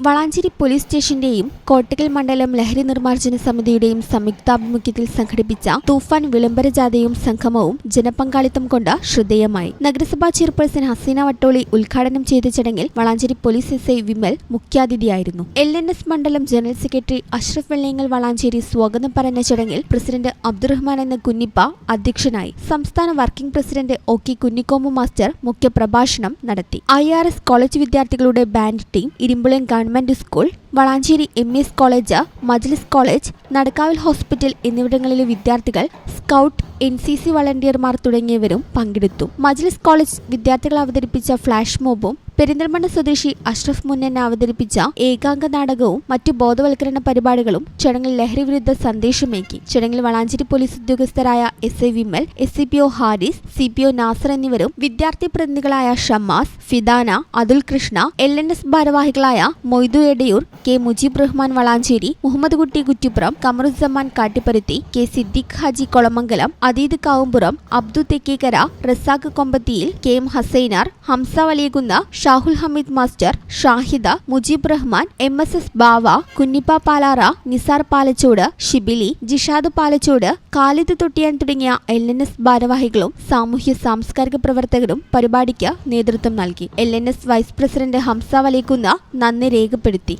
Valanchery police സ്റ്റേഷന്റെയും Kottakkal മണ്ഡലം ലഹരി നിർമ്മാർജ്ജന സമിതിയുടെയും സംയുക്താഭിമുഖ്യത്തിൽ സംഘടിപ്പിച്ച തൂഫാൻ വിളംബര ജാഥയും സംഗമവും ജനപങ്കാളിത്തം കൊണ്ട് ശ്രദ്ധേയമായി. നഗരസഭാ ചെയർപേഴ്സൺ ഹസീന വട്ടോളി ഉദ്ഘാടനം ചെയ്ത ചടങ്ങിൽ വളാഞ്ചേരി പോലീസ് എസ്ഐ വിമൽ മുഖ്യാതിഥിയായിരുന്നു. LNS മണ്ഡലം ജനറൽ സെക്രട്ടറി അഷ്റഫ് വെള്ളിയങ്ങൽ വളാഞ്ചേരി സ്വാഗതം പറഞ്ഞ ചടങ്ങിൽ പ്രസിഡന്റ് അബ്ദുറഹ്മാൻ എന്ന കുഞ്ഞിപ്പ അധ്യക്ഷനായി. സംസ്ഥാന working president OK Kunhikomu master മുഖ്യപ്രഭാഷണം നടത്തി. IRS കോളേജ് വിദ്യാർത്ഥികളുടെ band team, Irumbulayam government school, Valanchery MS college, Majlis college, നടക്കാവിൽ ഹോസ്പിറ്റൽ എന്നിവിടങ്ങളിലെ വിദ്യാർത്ഥികൾ, സ്കൗട്ട്, NCC വളണ്ടിയർമാർ തുടങ്ങിയവരും പങ്കെടുത്തു. മജ്ലിസ് കോളേജ് വിദ്യാർത്ഥികൾ അവതരിപ്പിച്ച ഫ്ലാഷ് മോബും പെരിന്തൽമണ്ണ സ്വദേശി അഷ്റഫ് മുന്നൻ അവതരിപ്പിച്ച ഏകാംഗ നാടകവും മറ്റു ബോധവൽക്കരണ പരിപാടികളും ചടങ്ങിൽ ലഹരി വിരുദ്ധ സന്ദേശമേകി. ചടങ്ങിൽ വളാഞ്ചേരി പോലീസ് ഉദ്യോഗസ്ഥരായ SI Vimal, SCPO Haris, CPO Nasar എന്നിവരും വിദ്യാർത്ഥി പ്രതിനിധികളായ ഷമ്മാസ്, ഫിദാന, അതുൽ കൃഷ്ണ, LNS ഭാരവാഹികളായ Moidu Edayur, K Mujeeb Rahman Valanchery, Muhammad Kutty Kuttippuram, Kamaruzzaman Kattipparuthi, K Siddique Haji Kolamangalam, Adeed Kavumpuram, Abdu Thekkekara, Razak Kombathiyil, KM Hasainar, Hamza Valiyakunna, Shahul Hameed master, Shahida, Mujeeb Rahman, MSS Bava, Kunhippa Palara, Nisar Palachode, Shibili, Jishad Palachode, Khalid Thottiyan തുടങ്ങിയ LNS ഭാരവാഹികളും സാമൂഹ്യ സാംസ്കാരിക പ്രവർത്തകരും പരിപാടിക്ക് നേതൃത്വം നൽകി. LNS vice president Hamza Valiyakunnu നന്ദി രേഖപ്പെടുത്തി.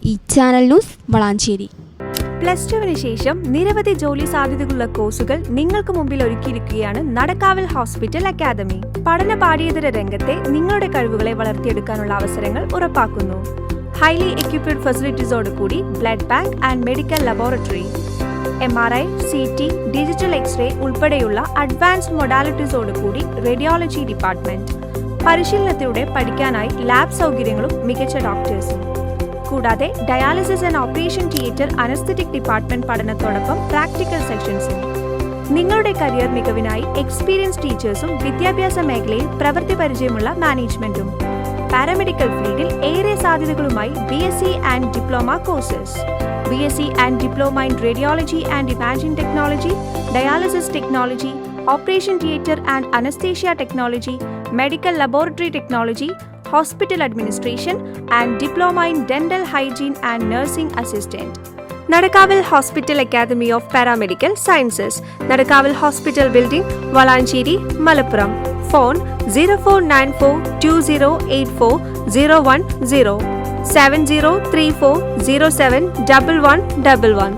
ഈ ചാനൽ ന്യൂസ് വളാഞ്ചേരി. പ്ലസ് ടുവിന് ശേഷം നിരവധി ജോലി സാധ്യതകളുള്ള കോഴ്സുകൾ നിങ്ങൾക്ക് മുമ്പിൽ ഒരുക്കിയിരിക്കുകയാണ് നടക്കാവിൽ ഹോസ്പിറ്റൽ അക്കാദമി. പഠന പാഠ്യേതര രംഗത്തെ നിങ്ങളുടെ കഴിവുകളെ വളർത്തിയെടുക്കാനുള്ള അവസരങ്ങൾ ഉറപ്പാക്കുന്നു. ഹൈലി എക്യുപ്ഡ് ഫെസിലിറ്റീസോടുകൂടി blood bank and medical laboratory, MRI, CT, digital x-ray ഉൾപ്പെടെയുള്ള അഡ്വാൻസ്ഡ് മൊഡാലിറ്റീസോടുകൂടി റേഡിയോളജി ഡിപ്പാർട്ട്മെന്റ്. പരിശീലനത്തിലൂടെ പഠിക്കാനായി ലാബ് സൗകര്യങ്ങളും മികച്ച ഡോക്ടേഴ്സും. കൂടാതെ dialysis and operation theatre, anaesthetic department പഠനത്തോടൊപ്പം പ്രാക്ടിക്കൽ സെക്ഷൻസും. നിങ്ങളുടെ കരിയർ മികവിനായി എക്സ്പീരിയൻസ് ടീച്ചേഴ്സും വിദ്യാഭ്യാസ മേഖലയിൽ പ്രവൃത്തി പരിചയമുള്ള മാനേജ്മെന്റും. പാരാമെഡിക്കൽ ഫീൽഡിൽ ഏറെ സാധ്യതകളുമായി BSc and diploma courses, BSc and diploma in radiology and imaging technology, dialysis technology, operation theatre and anaesthesia technology, medical laboratory technology, hospital administration and diploma in dental hygiene and nursing assistant. Nadakavil Hospital Academy of Paramedical Sciences, Nadakavil Hospital Building, Valancheri, Malappuram. Phone 04942084 010 7034071111.